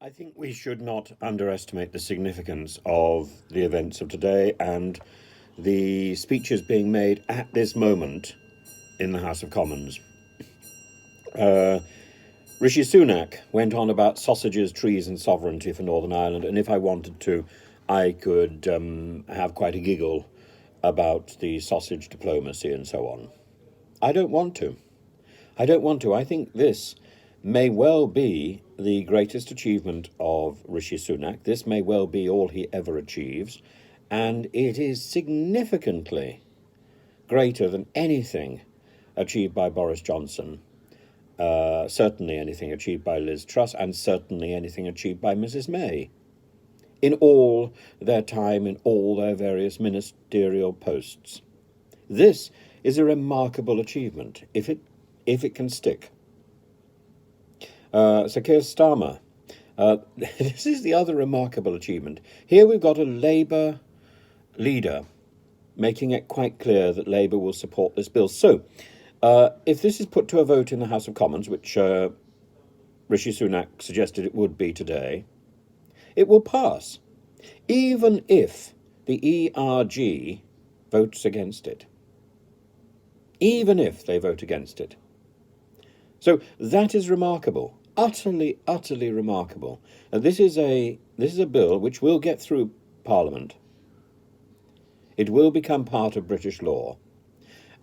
I think we should not underestimate the significance of the events of today and the speeches being made at this moment in the House of Commons. Rishi Sunak went on about sausages, trees, and sovereignty for Northern Ireland, and if I wanted to, I could have quite a giggle about the sausage diplomacy and so on. I don't want to. I think this may well be the greatest achievement of Rishi Sunak. This may well be all he ever achieves, and it is significantly greater than anything achieved by Boris Johnson, certainly anything achieved by Liz Truss, and certainly anything achieved by Mrs. May in all their time in all their various ministerial posts. This is a remarkable achievement if it can stick. So Keir Starmer, this is the other remarkable achievement. Here we've got a Labour leader making it quite clear that Labour will support this bill. So, if this is put to a vote in the House of Commons, which Rishi Sunak suggested it would be today, it will pass, even if the ERG votes against it. Even if they vote against it. So that is remarkable, utterly remarkable. And this is a bill which will get through Parliament. It will become part of British law.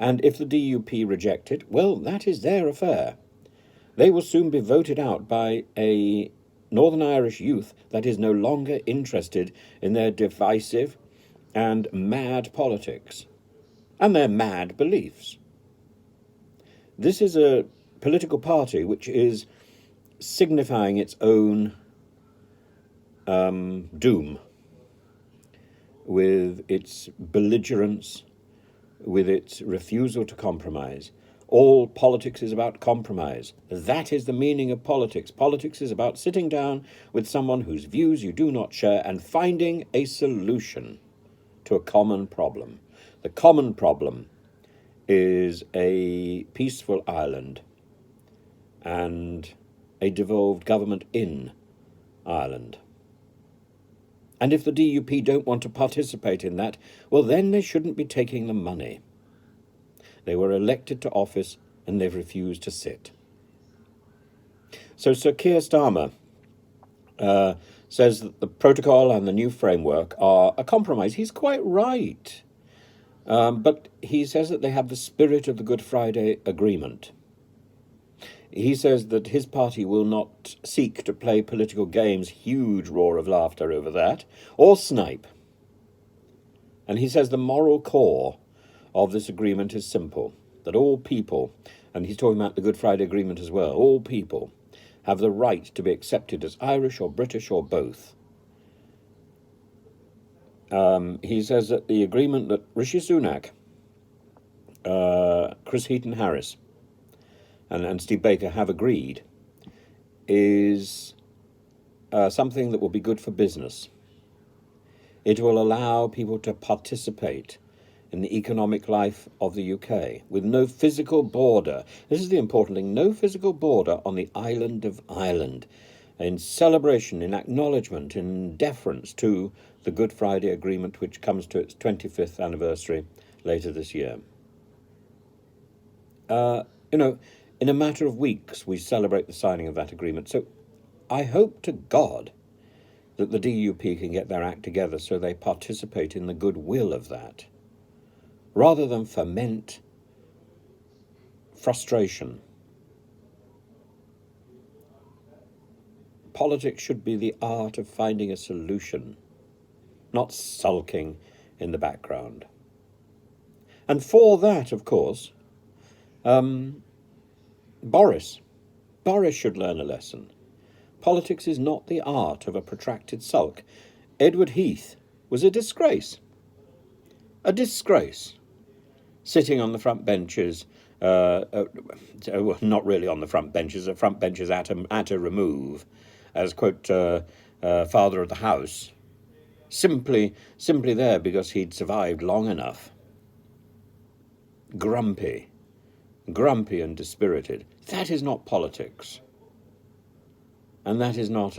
And if the DUP reject it, well, that is their affair. They will soon be voted out by a Northern Irish youth that is no longer interested in their divisive and mad politics and their mad beliefs. This is a political party which is signifying its own doom with its belligerence, with its refusal to compromise. All politics is about compromise. That is the meaning of politics. Politics is about sitting down with someone whose views you do not share and finding a solution to a common problem. The common problem is a peaceful Ireland and a devolved government in Ireland. And if the DUP don't want to participate in that, well, then they shouldn't be taking the money. They were elected to office and they've refused to sit. So Sir Keir Starmer says that the protocol and the new framework are a compromise. He's quite right. But he says that they have the spirit of the Good Friday Agreement. He says that his party will not seek to play political games, huge roar of laughter over that, or snipe. And he says the moral core of this agreement is simple, that all people, and he's talking about the Good Friday Agreement as well, all people have the right to be accepted as Irish or British or both. He says that the agreement that Rishi Sunak, Chris Heaton-Harris, and Steve Baker have agreed is something that will be good for business. It will allow people to participate in the economic life of the UK with no physical border. This is the important thing, no physical border on the island of Ireland, in celebration, in acknowledgement, in deference to the Good Friday Agreement, which comes to its 25th anniversary later this year. In a matter of weeks, we celebrate the signing of that agreement. So I hope to God that the DUP can get their act together so they participate in the goodwill of that, rather than foment frustration. Politics should be the art of finding a solution, not sulking in the background. And for that, of course, Boris should learn a lesson. Politics is not the art of a protracted sulk. Edward Heath was a disgrace. A disgrace. Sitting on the front benches, not really on the front benches, the front benches at a remove, as, quote, father of the house, simply there because he'd survived long enough. Grumpy and dispirited. That is not politics. and that is not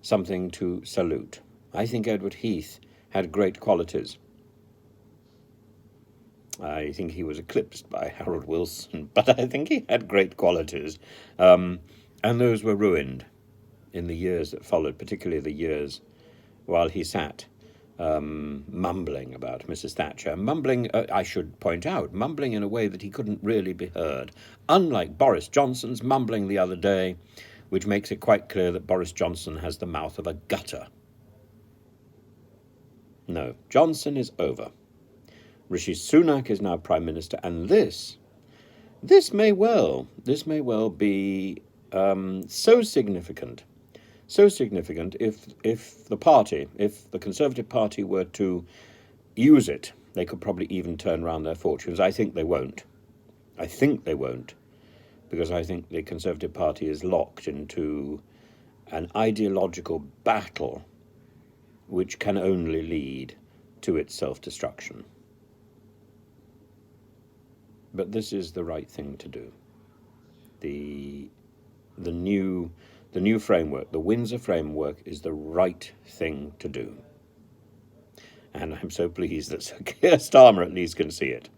something to salute. I think Edward Heath had great qualities. I think he was eclipsed by Harold Wilson, but I think he had great qualities, and those were ruined in the years that followed, particularly the years while he sat mumbling about Mrs. Thatcher. Mumbling, I should point out, mumbling in a way that he couldn't really be heard, unlike Boris Johnson's mumbling the other day, which makes it quite clear that Boris Johnson has the mouth of a gutter. No, Johnson is over. Rishi Sunak is now Prime Minister, and this may well be so significant if the Conservative Party were to use it, they could probably even turn around their fortunes. I think they won't, because I think the Conservative Party is locked into an ideological battle which can only lead to its self-destruction. But this is the right thing to do. The new framework, the Windsor framework, is the right thing to do. And I'm so pleased that Sir Keir Starmer at least can see it.